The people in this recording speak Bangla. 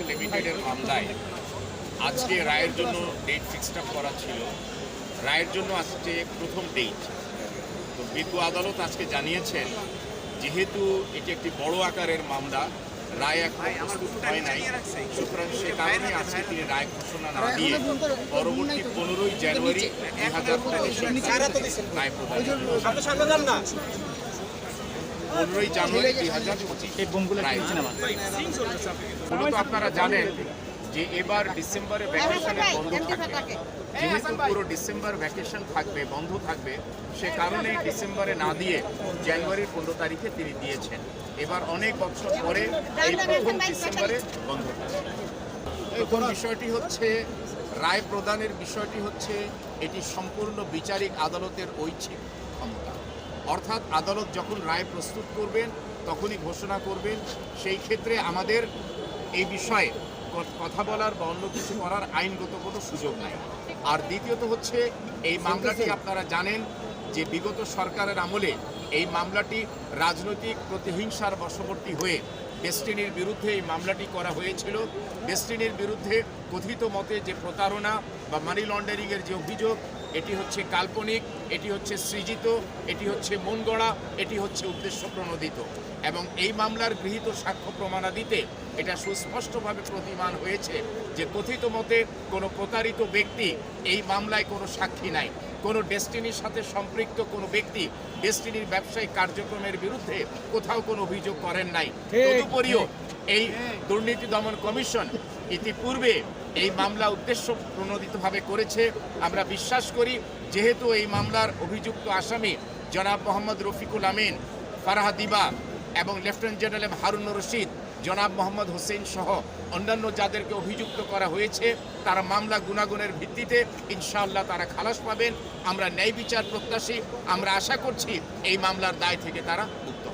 লিমিটেডের মামলায় আজকে রায়ের জন্য ডেট ফিক্সড করা ছিল। রায়ের জন্য আজকে প্রথম ডেট। তো বিজ্ঞ আদালত আজকে জানিয়েছেন যেহেতু এটি একটি বড় আকারের মামলা, রায় এখন প্রস্তুত হয় নাই, সুতরাং সে কারণে আজকে তিনি রায় ঘোষণা না দিয়ে পরবর্তী 15ই জানুয়ারি 2023 রায় প্রদান। 15ই জানুয়ারি 2025 মূলত আপনারা জানেন যে এবার ডিসেম্বরে ভ্যাকেশনে বন্ধ থাকবে। যেহেতু পুরো ডিসেম্বর ভ্যাকেশন থাকবে, বন্ধ থাকবে, সে কারণে ডিসেম্বরে না দিয়ে জানুয়ারির 15 তারিখে তিনি দিয়েছেন। এবার অনেক বছর পরে এই প্রথম ডিসেম্বরে বন্ধ থাকবে। প্রথম বিষয়টি হচ্ছে রায় প্রদানের বিষয়টি হচ্ছে এটি সম্পূর্ণ বিচারিক আদালতের ঐচ্ছিক ক্ষমতা। অর্থাৎ আদালত যখন রায় প্রস্তুত করবেন তখনই ঘোষণা করবেন। সেই ক্ষেত্রে আমাদের এই বিষয়ে কথা বলার বা অন্য কিছু করার আইনগত কোনো সুযোগ নাই। আর দ্বিতীয়ত হচ্ছে এই মামলাটি আপনারা জানেন যে বিগত সরকারের আমলে এই মামলাটি রাজনৈতিক প্রতিহিংসার বশবর্তী হয়ে ডেস্টিনির বিরুদ্ধে এই মামলাটি করা হয়েছিল। ডেস্টিনির বিরুদ্ধে কথিত মতে যে প্রতারণা বা মানি লন্ডারিংয়ের যে অভিযোগ, এটি হচ্ছে কাল্পনিক, এটি হচ্ছে সৃজিত, এটি হচ্ছে মন গড়া, এটি হচ্ছে উদ্দেশ্য প্রণোদিত। এবং এই মামলার গৃহীত সাক্ষ্য প্রমাণাদিতে এটা সুস্পষ্টভাবে প্রতিমান হয়েছে যে কথিত মতে কোনো প্রতারিত ব্যক্তি এই মামলায় কোনো সাক্ষী নাই। কোনো ডেস্টিনির সাথে সম্পৃক্ত কোনো ব্যক্তি ডেস্টিনির ব্যবসায়িক কার্যক্রমের বিরুদ্ধে কোথাও কোনো অভিযোগ করেন নাই। তদুপরিও এই দুর্নীতি দমন কমিশন ইতিপূর্বে এই মামলা উদ্দেশ্য প্রণোদিতভাবে করেছে। আমরা বিশ্বাস করি যেহেতু এই মামলার অভিযুক্ত আসামি জনাব মোহাম্মদ রফিকুল আমিন, ফারাহা দিবা এবং লেফটেন্যান্ট জেনারেল হারুন রশিদ, জনাব মোহাম্মদ হোসেন সহ অন্যান্য যাদেরকে অভিযুক্ত করা হয়েছে তারা মামলা গুণাগুণের ভিত্তিতে ইনশাআল্লাহ তারা খালাস পাবেন। আমরা ন্যায় বিচার প্রত্যাশী। আমরা আশা করছি এই মামলার দায় থেকে তারা মুক্ত।